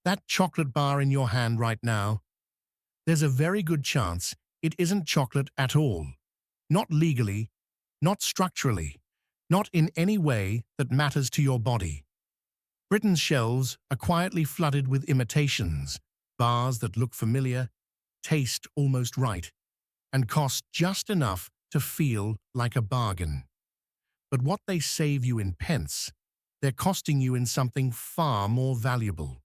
That chocolate bar in your hand right now, there's a very good chance it isn't chocolate at all. Not legally, not structurally, not in any way that matters to your body. Britain's shelves are quietly flooded with imitations, bars that look familiar, taste almost right, and cost just enough to feel like a bargain. But what they save you in pence, they're costing you in something far more valuable.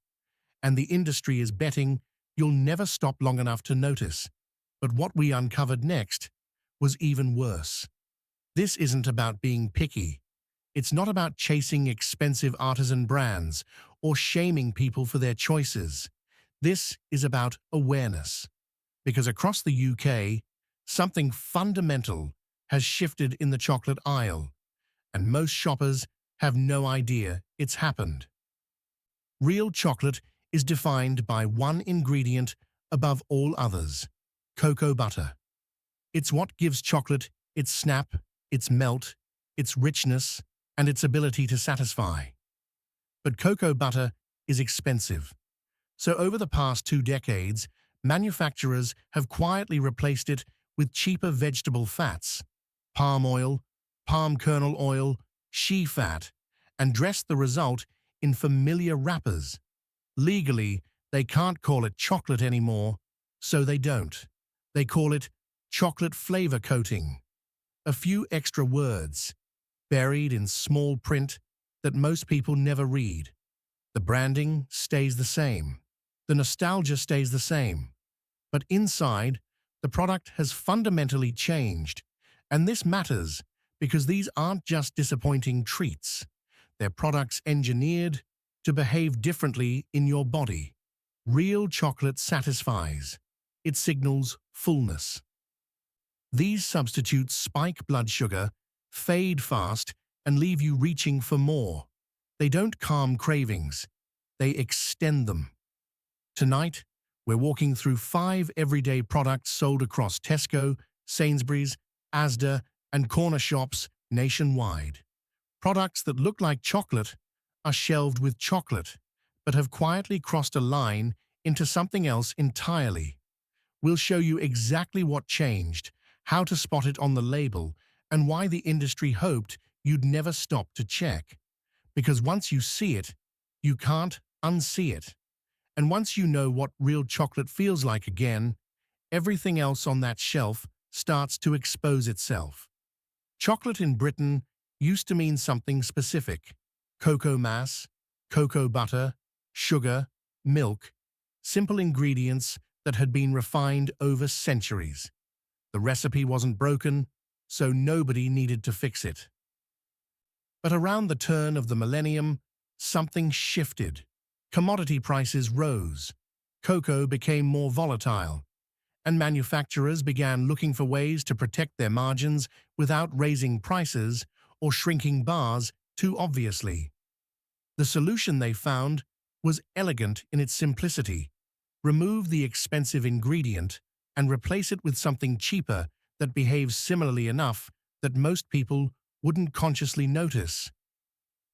And the industry is betting you'll never stop long enough to notice. But what we uncovered next was even worse. This isn't about being picky. It's not about chasing expensive artisan brands or shaming people for their choices. This is about awareness. Because across the UK, something fundamental has shifted in the chocolate aisle, and most shoppers have no idea it's happened. Real chocolate is defined by one ingredient above all others: cocoa butter. It's what gives chocolate its snap, its melt, its richness, and its ability to satisfy. But cocoa butter is expensive. So over the past 2 decades, manufacturers have quietly replaced it with cheaper vegetable fats, palm oil, palm kernel oil, shea fat, and dressed the result in familiar wrappers. Legally, they can't call it chocolate anymore, so they don't. They call it chocolate flavor coating. A few extra words, buried in small print that most people never read. The branding stays the same. The nostalgia stays the same. But inside, the product has fundamentally changed. And this matters because these aren't just disappointing treats. They're products engineered to behave differently in your body. Real chocolate satisfies. It signals fullness. These substitutes spike blood sugar, fade fast, and leave you reaching for more. They don't calm cravings. They extend them. Tonight, we're walking through 5 everyday products sold across Tesco, Sainsbury's, Asda, and corner shops nationwide. Products that look like chocolate are shelved with chocolate, but have quietly crossed a line into something else entirely. We'll show you exactly what changed, how to spot it on the label, and why the industry hoped you'd never stop to check. Because once you see it, you can't unsee it. And once you know what real chocolate feels like again, everything else on that shelf starts to expose itself. Chocolate in Britain used to mean something specific: cocoa mass, cocoa butter, sugar, milk, simple ingredients that had been refined over centuries. The recipe wasn't broken, so nobody needed to fix it. But around the turn of the millennium, something shifted. Commodity prices rose, cocoa became more volatile, and manufacturers began looking for ways to protect their margins without raising prices or shrinking bars too obviously. The solution they found was elegant in its simplicity: remove the expensive ingredient and replace it with something cheaper that behaves similarly enough that most people wouldn't consciously notice.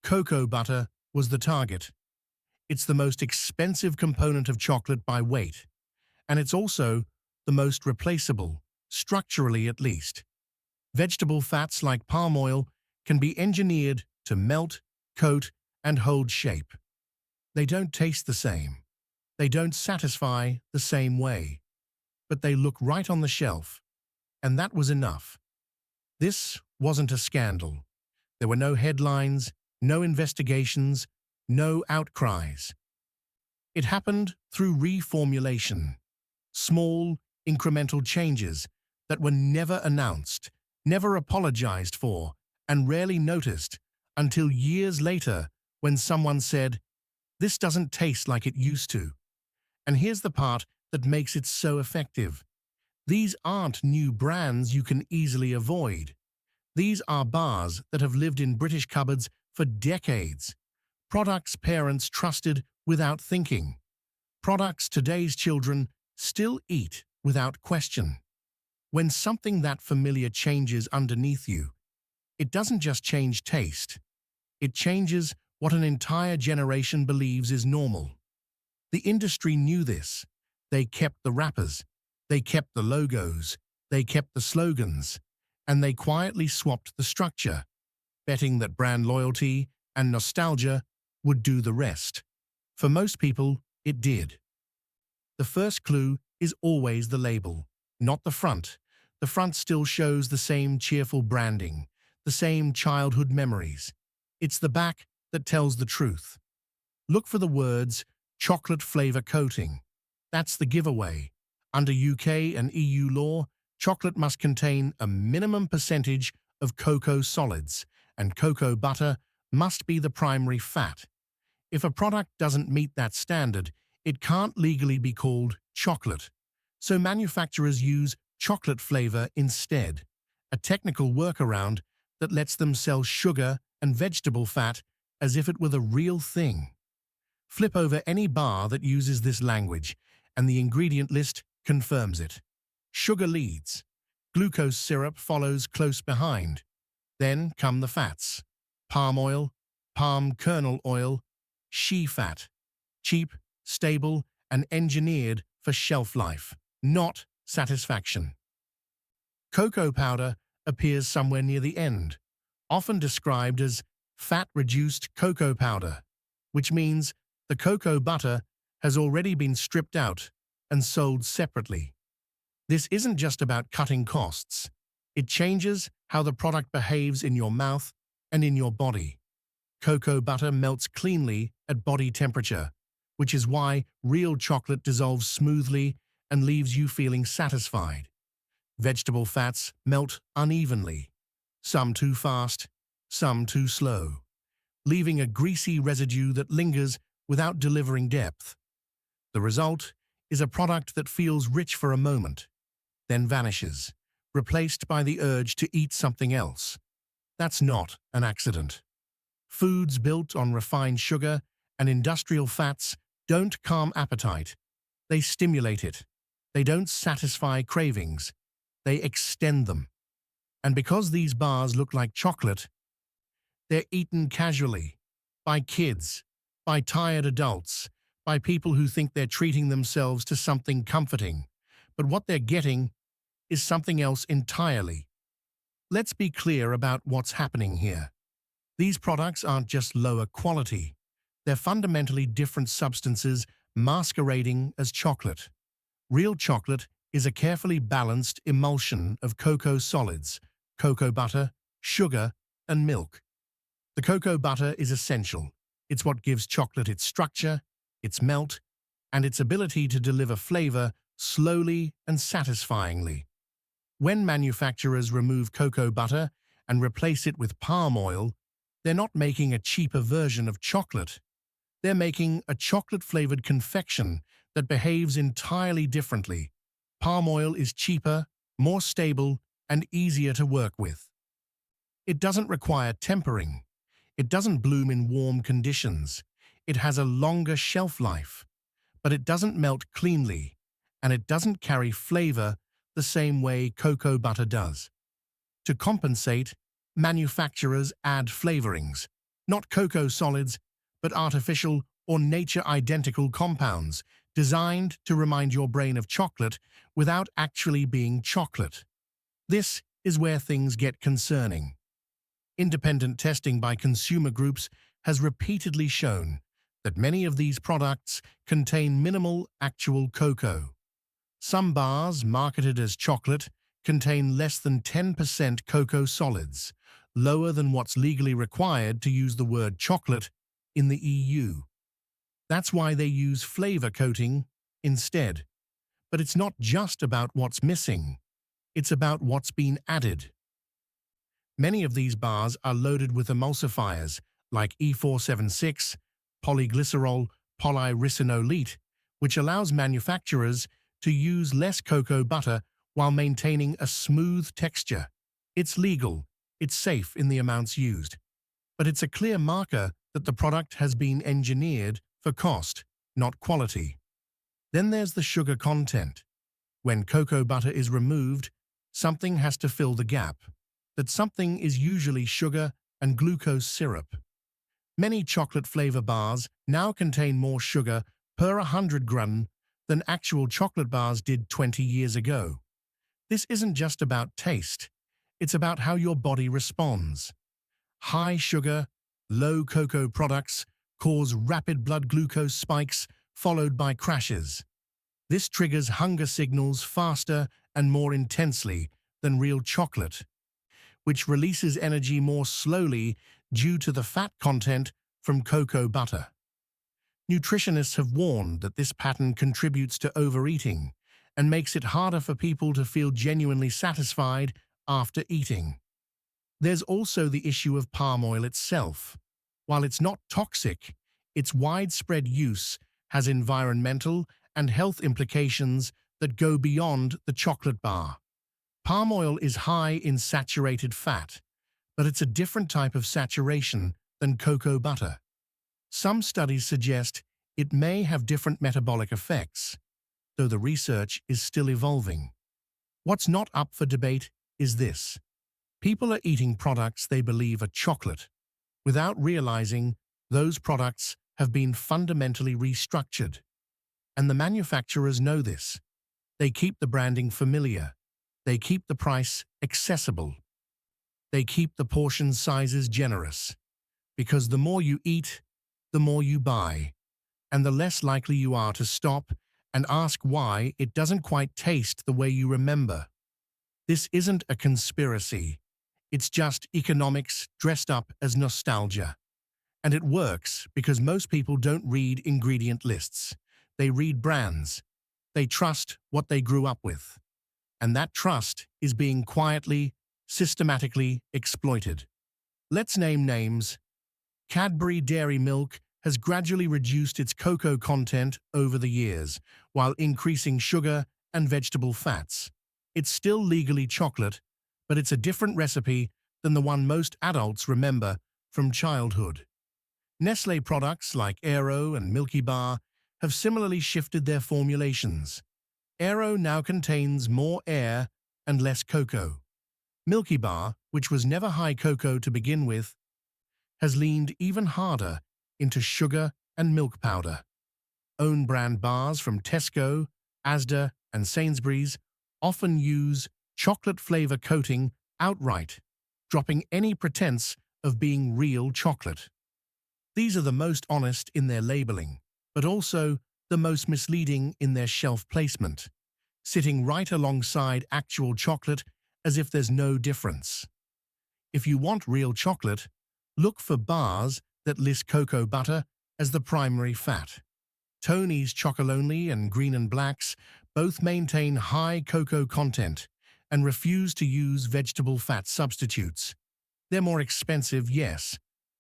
Cocoa butter was the target. It's the most expensive component of chocolate by weight, and it's also the most replaceable, structurally at least. Vegetable fats like palm oil can be engineered to melt, coat, and hold shape. They don't taste the same. They don't satisfy the same way. But they look right on the shelf, and that was enough. This wasn't a scandal. There were no headlines, no investigations, no outcries. It happened through reformulation, small, incremental changes that were never announced, never apologized for, and rarely noticed until years later when someone said, "This doesn't taste like it used to." And here's the part that makes it so effective. These aren't new brands you can easily avoid. These are bars that have lived in British cupboards for decades. Products parents trusted without thinking. Products today's children still eat without question. When something that familiar changes underneath you, it doesn't just change taste. It changes what an entire generation believes is normal. The industry knew this. They kept the wrappers, they kept the logos, they kept the slogans, and they quietly swapped the structure, betting that brand loyalty and nostalgia would do the rest. For most people, it did. The first clue is always the label, not the front. The front still shows the same cheerful branding, the same childhood memories. It's the back that tells the truth. Look for the words chocolate flavor coating. That's the giveaway. Under UK and EU law, chocolate must contain a minimum percentage of cocoa solids, and cocoa butter must be the primary fat. If a product doesn't meet that standard, it can't legally be called chocolate. So manufacturers use chocolate flavor instead, a technical workaround that lets them sell sugar and vegetable fat as if it were the real thing. Flip over any bar that uses this language, and the ingredient list confirms it. Sugar leads. Glucose syrup follows close behind. Then come the fats. Palm oil, palm kernel oil, shea fat. Cheap, stable, and engineered for shelf life, not satisfaction. Cocoa powder appears somewhere near the end, often described as fat-reduced cocoa powder, which means the cocoa butter has already been stripped out and sold separately. This isn't just about cutting costs. It changes how the product behaves in your mouth and in your body. Cocoa butter melts cleanly at body temperature, which is why real chocolate dissolves smoothly and leaves you feeling satisfied. Vegetable fats melt unevenly, some too fast, some too slow, leaving a greasy residue that lingers without delivering depth. The result is a product that feels rich for a moment, then vanishes, replaced by the urge to eat something else. That's not an accident. Foods built on refined sugar and industrial fats don't calm appetite. They stimulate it. They don't satisfy cravings. They extend them. And because these bars look like chocolate, they're eaten casually, by kids, by tired adults, by people who think they're treating themselves to something comforting. But what they're getting is something else entirely. Let's be clear about what's happening here. These products aren't just lower quality. They're fundamentally different substances masquerading as chocolate. Real chocolate is a carefully balanced emulsion of cocoa solids, cocoa butter, sugar, and milk. The cocoa butter is essential. It's what gives chocolate its structure, its melt, and its ability to deliver flavor slowly and satisfyingly. When manufacturers remove cocoa butter and replace it with palm oil, they're not making a cheaper version of chocolate. They're making a chocolate-flavored confection that behaves entirely differently. Palm oil is cheaper, more stable, and easier to work with. It doesn't require tempering. It doesn't bloom in warm conditions. It has a longer shelf life. But it doesn't melt cleanly, and it doesn't carry flavor the same way cocoa butter does. To compensate, manufacturers add flavorings, not cocoa solids, but artificial or nature-identical compounds designed to remind your brain of chocolate without actually being chocolate. This is where things get concerning. Independent testing by consumer groups has repeatedly shown that many of these products contain minimal actual cocoa. Some bars, marketed as chocolate, contain less than 10% cocoa solids, lower than what's legally required to use the word chocolate in the EU. That's why they use flavor coating instead. But it's not just about what's missing. It's about what's been added. Many of these bars are loaded with emulsifiers like E476, polyglycerol polyricinoleate, which allows manufacturers to use less cocoa butter while maintaining a smooth texture. It's legal, it's safe in the amounts used, but it's a clear marker that the product has been engineered for cost, not quality. Then there's the sugar content. When cocoa butter is removed, something has to fill the gap. That something is usually sugar and glucose syrup. Many chocolate flavor bars now contain more sugar per 100 g than actual chocolate bars did 20 years ago. This isn't just about taste. It's about how your body responds. High sugar, low cocoa products cause rapid blood glucose spikes followed by crashes. This triggers hunger signals faster and more intensely than real chocolate, which releases energy more slowly due to the fat content from cocoa butter. Nutritionists have warned that this pattern contributes to overeating and makes it harder for people to feel genuinely satisfied after eating. There's also the issue of palm oil itself. While it's not toxic, its widespread use has environmental and health implications that go beyond the chocolate bar. Palm oil is high in saturated fat, but it's a different type of saturation than cocoa butter. Some studies suggest it may have different metabolic effects, though the research is still evolving. What's not up for debate is this. People are eating products they believe are chocolate, without realizing those products have been fundamentally restructured. And the manufacturers know this. They keep the branding familiar. They keep the price accessible. They keep the portion sizes generous. Because the more you eat, the more you buy, and the less likely you are to stop and ask why it doesn't quite taste the way you remember. This isn't a conspiracy. It's just economics dressed up as nostalgia. And it works because most people don't read ingredient lists. They read brands. They trust what they grew up with. And that trust is being quietly, systematically exploited. Let's name names. Cadbury Dairy Milk has gradually reduced its cocoa content over the years, while increasing sugar and vegetable fats. It's still legally chocolate, but it's a different recipe than the one most adults remember from childhood. Nestlé products like Aero and Milky Bar have similarly shifted their formulations. Aero now contains more air and less cocoa. Milky Bar, which was never high cocoa to begin with, has leaned even harder into sugar and milk powder. Own brand bars from Tesco, Asda, and Sainsbury's often use chocolate flavor coating outright, dropping any pretense of being real chocolate. These are the most honest in their labeling, but also the most misleading in their shelf placement, sitting right alongside actual chocolate as if there's no difference. If you want real chocolate, look for bars that list cocoa butter as the primary fat. Tony's Chocolonely and Green and Blacks both maintain high cocoa content and refuse to use vegetable fat substitutes. They're more expensive, yes,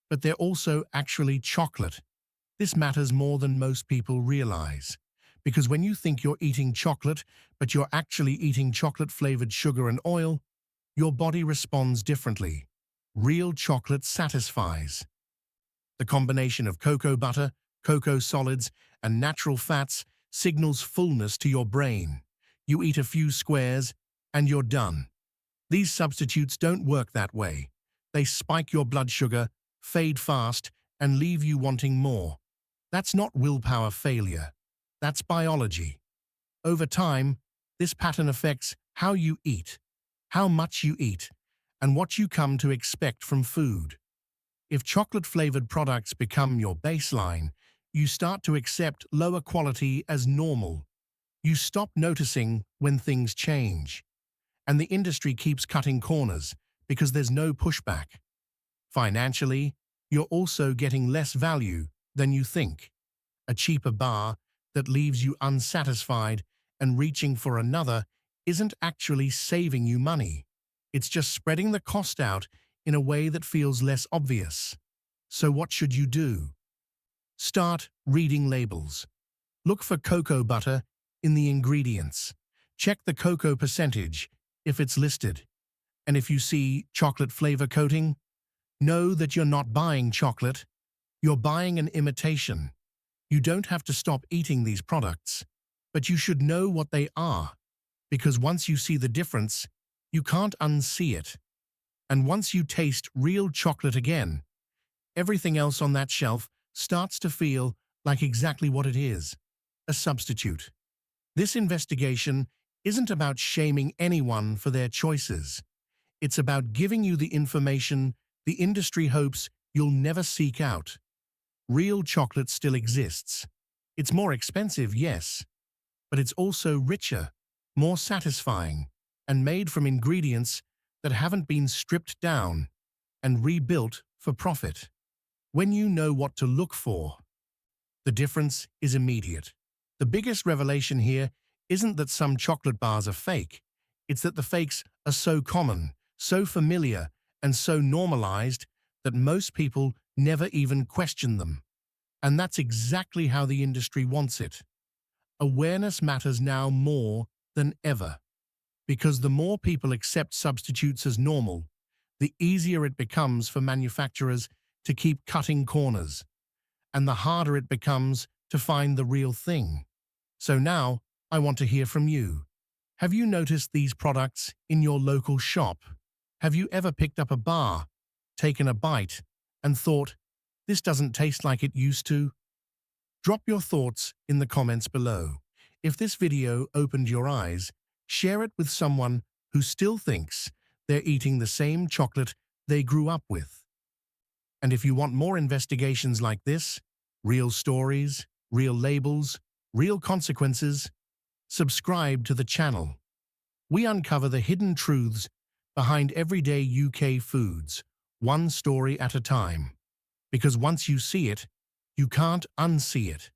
but they're also actually chocolate. This matters more than most people realize, because when you think you're eating chocolate, but you're actually eating chocolate-flavored sugar and oil, your body responds differently. Real chocolate satisfies. The combination of cocoa butter, cocoa solids, and natural fats signals fullness to your brain. You eat a few squares, and you're done. These substitutes don't work that way. They spike your blood sugar, fade fast, and leave you wanting more. That's not willpower failure. That's biology. Over time, this pattern affects how you eat, how much you eat, and what you come to expect from food. If chocolate-flavored products become your baseline, you start to accept lower quality as normal. You stop noticing when things change. And the industry keeps cutting corners because there's no pushback. Financially, you're also getting less value than you think. A cheaper bar that leaves you unsatisfied and reaching for another isn't actually saving you money. It's just spreading the cost out in a way that feels less obvious. So what should you do? Start reading labels. Look for cocoa butter in the ingredients. Check the cocoa percentage if it's listed. And if you see chocolate flavor coating, know that you're not buying chocolate, you're buying an imitation. You don't have to stop eating these products, but you should know what they are, because once you see the difference, you can't unsee it. And once you taste real chocolate again, everything else on that shelf starts to feel like exactly what it is. a substitute. This investigation isn't about shaming anyone for their choices. It's about giving you the information the industry hopes you'll never seek out. Real chocolate still exists. It's more expensive, yes, but it's also richer, more satisfying, and made from ingredients that haven't been stripped down and rebuilt for profit. When you know what to look for, the difference is immediate. The biggest revelation here isn't that some chocolate bars are fake. It's that the fakes are so common, so familiar, and so normalized that most people never even question them. And that's exactly how the industry wants it. Awareness matters now more than ever, because the more people accept substitutes as normal, the easier it becomes for manufacturers to keep cutting corners, and the harder it becomes to find the real thing. So now, I want to hear from you. Have you noticed these products in your local shop? Have you ever picked up a bar, taken a bite, and thought, this doesn't taste like it used to? Drop your thoughts in the comments below. If this video opened your eyes, share it with someone who still thinks they're eating the same chocolate they grew up with. And if you want more investigations like this, real stories, real labels, real consequences, subscribe to the channel. We uncover the hidden truths behind everyday UK foods, one story at a time. Because once you see it, you can't unsee it.